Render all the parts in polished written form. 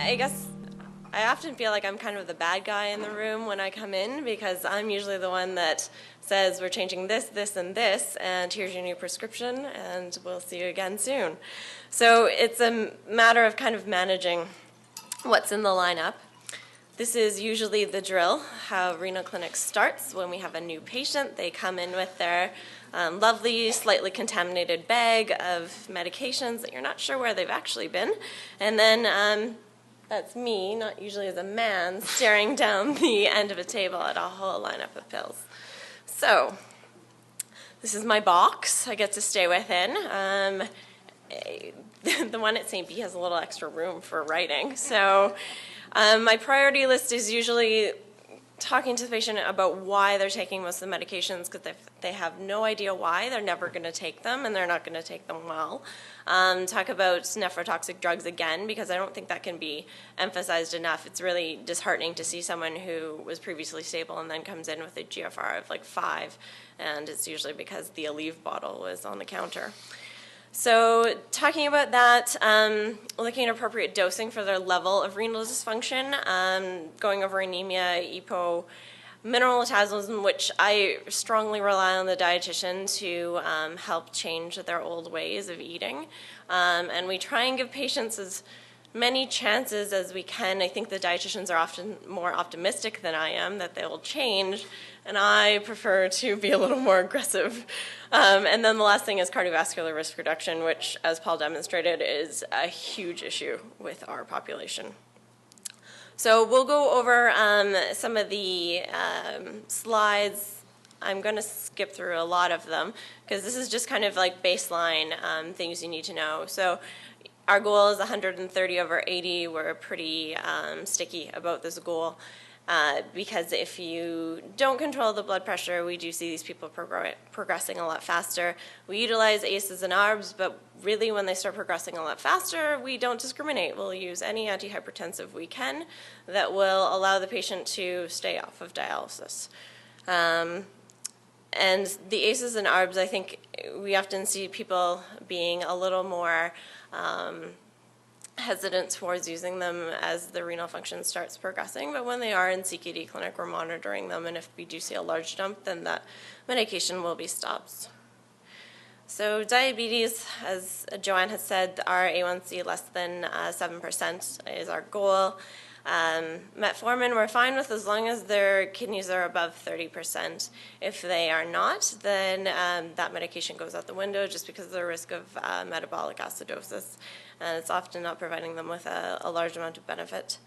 I guess I often feel like I'm kind of the bad guy in the room when I come in, because I'm usually the one that says we're changing this, this, and this, and here's your new prescription, and we'll see you again soon. So it's a matter of kind of managing what's in the lineup. This is usually the drill, how renal clinic starts. When we have a new patient, they come in with their lovely, slightly contaminated bag of medications that you're not sure where they've actually been. And then that's me, not usually as a man, staring down the end of a table at a whole lineup of pills. So this is my box I get to stay within. The one at St. B has a little extra room for writing. So my priority list is usually talking to the patient about why they're taking most of the medications, because if they have no idea why, they're never going to take them, and they're not going to take them well. Talk about nephrotoxic drugs again, because I don't think that can be emphasized enough. It's really disheartening to see someone who was previously stable and then comes in with a GFR of like 5, and it's usually because the Aleve bottle was on the counter. So talking about that, looking at appropriate dosing for their level of renal dysfunction, going over anemia, EPO, mineral metabolism, which I strongly rely on the dietitian to help change their old ways of eating. And we try and give patients as many chances as we can. I think the dietitians are often more optimistic than I am that they'll change, and I prefer to be a little more aggressive. And then the last thing is cardiovascular risk reduction, which, as Paul demonstrated, is a huge issue with our population. So we'll go over some of the slides. I'm going to skip through a lot of them, because this is just kind of like baseline things you need to know. So our goal is 130 over 80. We're pretty sticky about this goal, because if you don't control the blood pressure, we do see these people progressing a lot faster. We utilize ACEs and ARBs, but really when they start progressing a lot faster, we don't discriminate. We'll use any antihypertensive we can that will allow the patient to stay off of dialysis. And the ACEs and ARBs, I think we often see people being a little more hesitant towards using them as the renal function starts progressing, but when they are in CKD clinic, we're monitoring them, and if we do see a large jump, then that medication will be stopped. So diabetes, as Joanne has said, our A1C less than 7% is our goal. Metformin we're fine with as long as their kidneys are above 30%. If they are not, then that medication goes out the window just because of the risk of metabolic acidosis, and it's often not providing them with a large amount of benefit.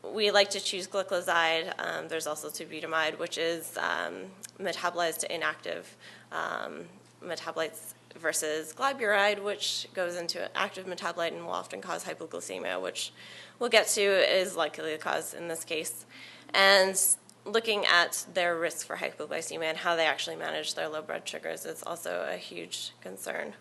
We like to choose glycoside. There's also tubidamide, which is metabolized to inactive metabolites, versus glyburide, which goes into active metabolite and will often cause hypoglycemia, which we'll get to is likely to cause in this case. And looking at their risk for hypoglycemia and how they actually manage their low blood sugars is also a huge concern.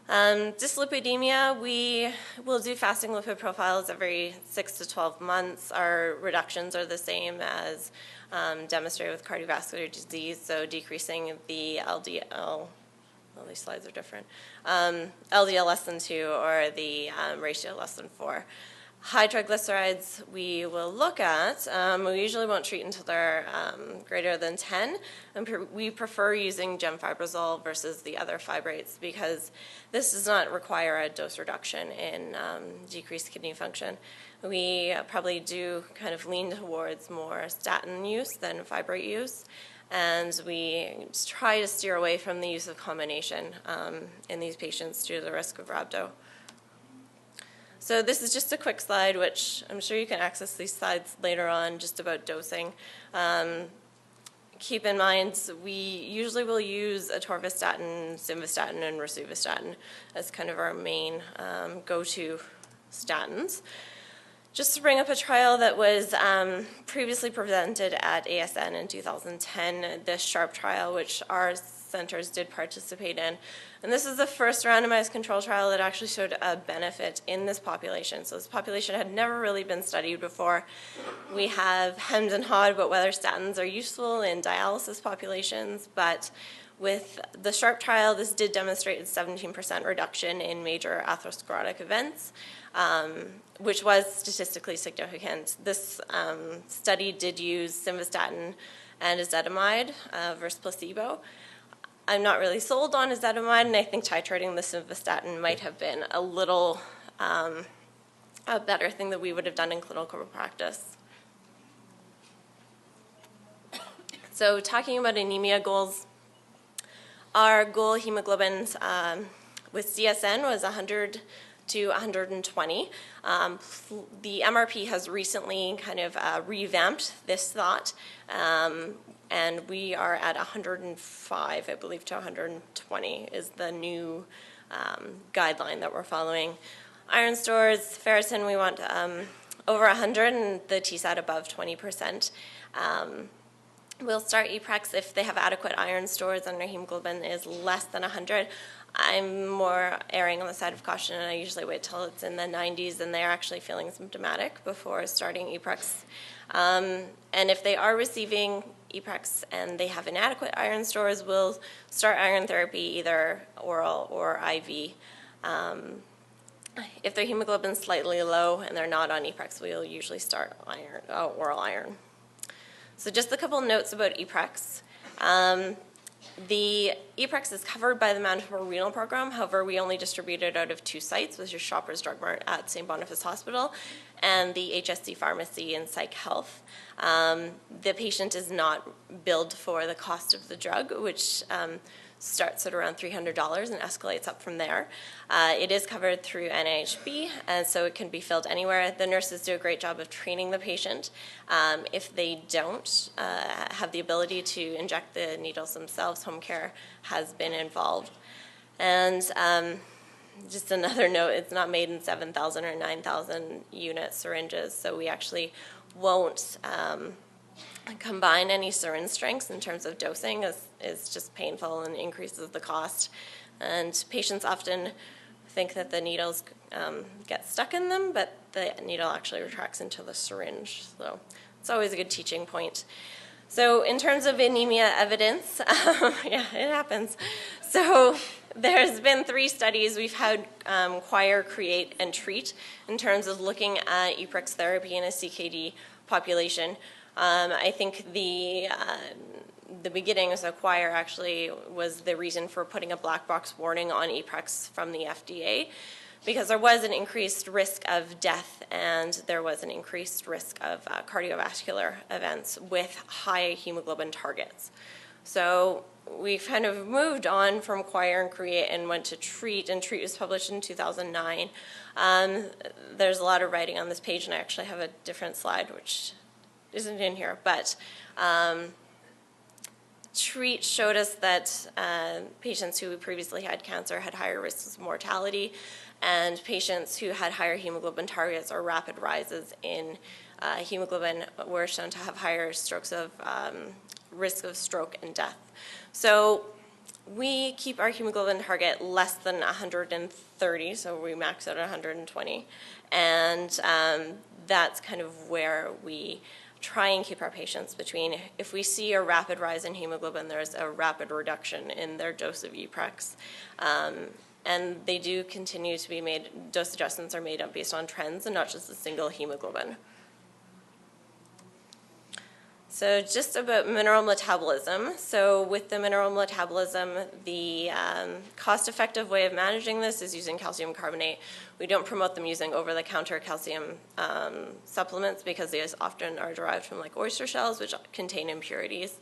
Dyslipidemia, we will do fasting lipid profiles every 6 to 12 months. Our reductions are the same as demonstrated with cardiovascular disease, so decreasing the LDL, well, these slides are different, LDL less than 2 or the ratio less than 4. High triglycerides we will look at. We usually won't treat until they're greater than 10, and we prefer using gemfibrozole versus the other fibrates, because this does not require a dose reduction in decreased kidney function. We probably do kind of lean towards more statin use than fibrate use, and we try to steer away from the use of combination in these patients due to the risk of rhabdo. So this is just a quick slide, which I'm sure you can access these slides later on, just about dosing. Keep in mind, we usually will use atorvastatin, simvastatin, and rosuvastatin as kind of our main go-to statins. Just to bring up a trial that was previously presented at ASN in 2010, the SHARP trial, which our centers did participate in. And this is the first randomized control trial that actually showed a benefit in this population. So this population had never really been studied before. We have hemmed and hawed about whether statins are useful in dialysis populations, but With the SHARP trial, this did demonstrate a 17% reduction in major atherosclerotic events, which was statistically significant. This study did use simvastatin and ezetimibe versus placebo. I'm not really sold on ezetimibe, and I think titrating the simvastatin might have been a little a better thing that we would have done in clinical practice. So talking about anemia goals, our goal hemoglobins with CSN was 100 to 120. The MRP has recently kind of revamped this thought, and we are at 105, I believe, to 120 is the new guideline that we're following. Iron stores, ferritin, we want over 100, and the TSAT above 20%. We'll start EPREX if they have adequate iron stores and their hemoglobin is less than 100. I'm more erring on the side of caution, and I usually wait till it's in the 90s and they're actually feeling symptomatic before starting EPREX. And if they are receiving EPREX and they have inadequate iron stores, we'll start iron therapy, either oral or IV. If their hemoglobin is slightly low and they're not on EPREX, we'll usually start oral iron. So just a couple notes about EPREX. The EPREX is covered by the Manitoba Renal Program. However, we only distribute it out of 2 sites, which is Shoppers Drug Mart at St. Boniface Hospital and the HSC Pharmacy in Psych Health. The patient is not billed for the cost of the drug, which starts at around $300 and escalates up from there. It is covered through NIHB, and so it can be filled anywhere. The nurses do a great job of training the patient. If they don't have the ability to inject the needles themselves, home care has been involved. And just another note, it's not made in 7,000 or 9,000 unit syringes, so we actually won't combine any syringe strengths in terms of dosing. Is just painful and increases the cost. And patients often think that the needles get stuck in them, but the needle actually retracts into the syringe. So it's always a good teaching point. So in terms of anemia evidence, yeah, it happens. So there's been 3 studies. We've had CRIRE, CREATE, and TREAT in terms of looking at EPREX therapy in a CKD population. I think the beginnings of CRIRE actually was the reason for putting a black box warning on EPREX from the FDA, because there was an increased risk of death and there was an increased risk of cardiovascular events with high hemoglobin targets. So we've kind of moved on from CRIRE and CREATE and went to TREAT, and TREAT was published in 2009. There's a lot of writing on this page, and I actually have a different slide which isn't in here, but TREAT showed us that patients who previously had cancer had higher risks of mortality, and patients who had higher hemoglobin targets or rapid rises in hemoglobin were shown to have higher risk of stroke and death. So we keep our hemoglobin target less than 130, so we max out at 120, and that's kind of where we try and keep our patients between. If we see a rapid rise in hemoglobin, there's a rapid reduction in their dose of EPREX. And they do continue to be made, dose adjustments are made up based on trends and not just a single hemoglobin. So just about mineral metabolism. So with the mineral metabolism, the cost-effective way of managing this is using calcium carbonate. We don't promote them using over-the-counter calcium supplements because they often are derived from like oyster shells, which contain impurities.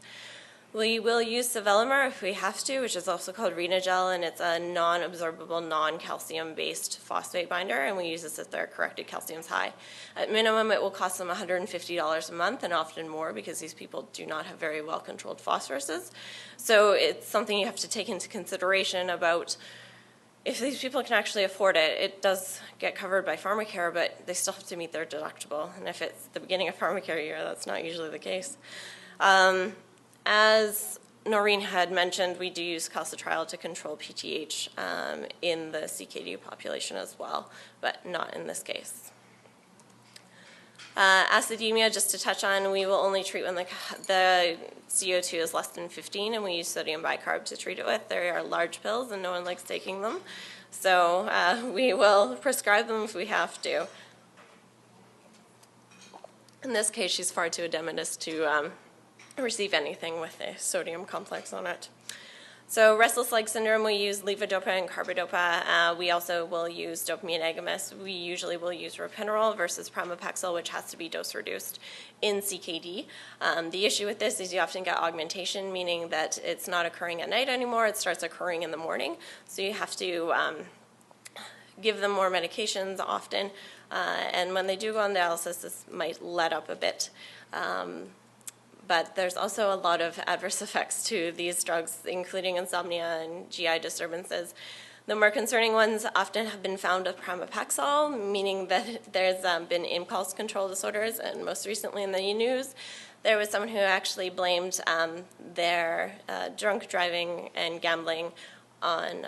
We will use sevelamer if we have to, which is also called Renagel, and it's a non-absorbable, non-calcium-based phosphate binder, and we use this if their corrected calcium is high. At minimum, it will cost them $150 a month, and often more, because these people do not have very well-controlled phosphoruses. So it's something you have to take into consideration about if these people can actually afford it. It does get covered by pharmacare, but they still have to meet their deductible, and if it's the beginning of pharmacare year, that's not usually the case. As Noreen had mentioned, we do use calcitriol to control PTH in the CKD population as well, but not in this case. Acidemia, just to touch on, we will only treat when the CO2 is less than 15, and we use sodium bicarb to treat it with. They are large pills, and no one likes taking them. So we will prescribe them if we have to. In this case, she's far too edematous to receive anything with a sodium complex on it. So restless leg syndrome, we use levodopa and carbidopa. We also will use dopamine agonists. We usually will use ropinirole versus pramipexole, which has to be dose reduced in CKD. The issue with this is you often get augmentation, meaning that it's not occurring at night anymore, it starts occurring in the morning. So you have to give them more medications often. And when they do go on dialysis, this might let up a bit. But there's also a lot of adverse effects to these drugs, including insomnia and GI disturbances. The more concerning ones often have been found with pramipexole, meaning that there's been impulse control disorders, and most recently in the news, there was someone who actually blamed their drunk driving and gambling on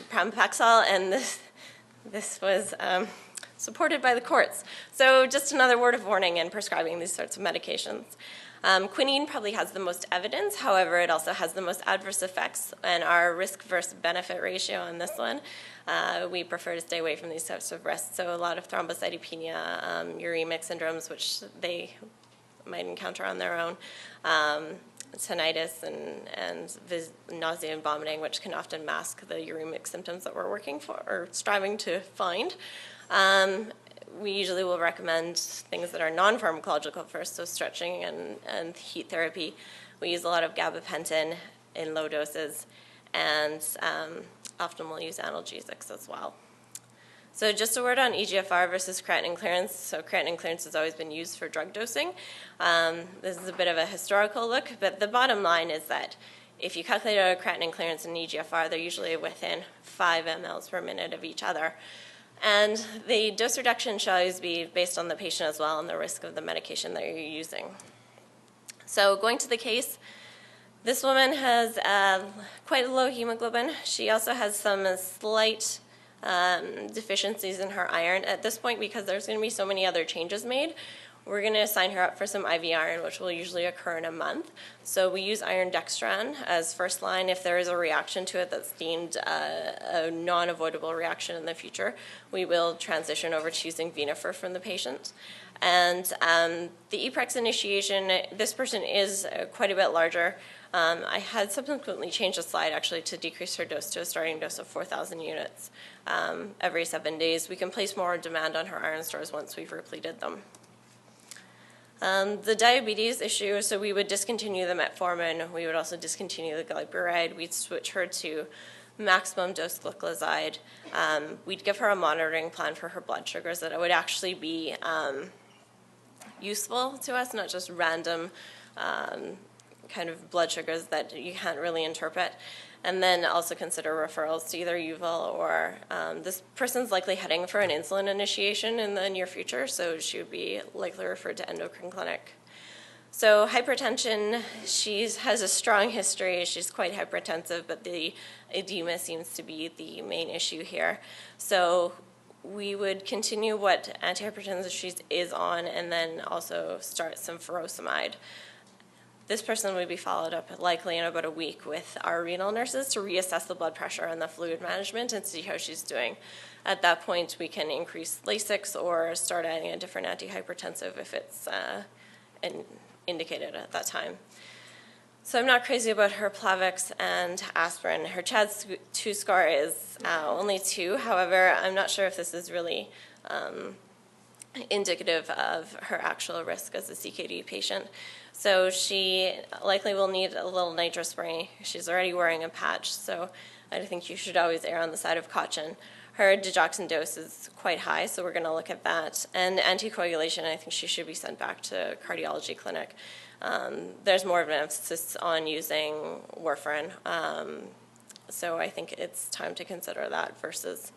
pramipexole, and this was supported by the courts. So just another word of warning in prescribing these sorts of medications. Quinine probably has the most evidence, however, it also has the most adverse effects, and our risk versus benefit ratio on this one, we prefer to stay away from these types of risks. So a lot of thrombocytopenia, uremic syndromes, which they might encounter on their own, tinnitus and nausea and vomiting, which can often mask the uremic symptoms that we're working for or striving to find. We usually will recommend things that are non-pharmacological first, so stretching and heat therapy. We use a lot of gabapentin in low doses, and often we'll use analgesics as well. So just a word on eGFR versus creatinine clearance. So creatinine clearance has always been used for drug dosing. This is a bit of a historical look, but the bottom line is that if you calculate a creatinine clearance and eGFR, they're usually within 5 mLs per minute of each other. And the dose reduction should always be based on the patient as well and the risk of the medication that you're using. So going to the case, this woman has quite a low hemoglobin. She also has some slight deficiencies in her iron. At this point, because there's going to be so many other changes made, we're going to sign her up for some IV iron, which will usually occur in a month. So we use iron dextran as first line. If there is a reaction to it that's deemed a non-avoidable reaction in the future, we will transition over to using Venofer from the patient. And the EPREX initiation, this person is quite a bit larger. I had subsequently changed the slide actually to decrease her dose to a starting dose of 4,000 units every 7 days. We can place more demand on her iron stores once we've repleted them. The diabetes issue, so we would discontinue the metformin. We would also discontinue the glyburide. We'd switch her to maximum dose glycoside. We'd give her a monitoring plan for her blood sugars that would actually be useful to us, not just random kind of blood sugars that you can't really interpret. And then also consider referrals to either UVL or this person's likely heading for an insulin initiation in the near future, so she would be likely referred to endocrine clinic. So hypertension, she has a strong history. She's quite hypertensive, but the edema seems to be the main issue here. So we would continue what antihypertensive she is on and then also start some furosemide. This person would be followed up likely in about a week with our renal nurses to reassess the blood pressure and the fluid management and see how she's doing. At that point, we can increase Lasix or start adding a different antihypertensive if it's indicated at that time. So I'm not crazy about her Plavix and aspirin. Her CHAD2 score is only 2. However, I'm not sure if this is really indicative of her actual risk as a CKD patient. So she likely will need a little nitro spray. She's already wearing a patch, so I think you should always err on the side of caution. Her digoxin dose is quite high, so we're going to look at that. And anticoagulation, I think she should be sent back to cardiology clinic. There's more of an emphasis on using warfarin, so I think it's time to consider that versus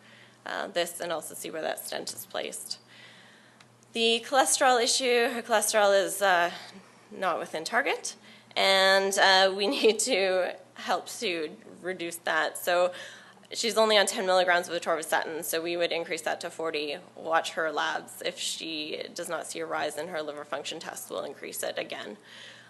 this, and also see where that stent is placed. The cholesterol issue, her cholesterol is not within target, and we need to help to reduce that. So she's only on 10 milligrams of atorvastatin, so we would increase that to 40, watch her labs. If she does not see a rise in her liver function test, we'll increase it again.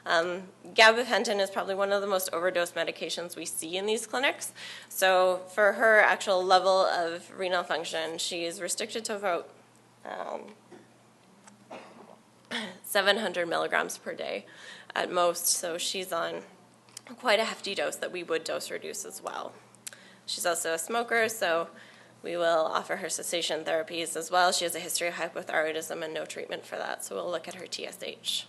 Gabapentin is probably one of the most overdosed medications we see in these clinics. So for her actual level of renal function, she is restricted to about 700 milligrams per day at most. So she's on quite a hefty dose that we would dose reduce as well. She's also a smoker, so we will offer her cessation therapies as well. She has a history of hypothyroidism and no treatment for that, so we'll look at her TSH.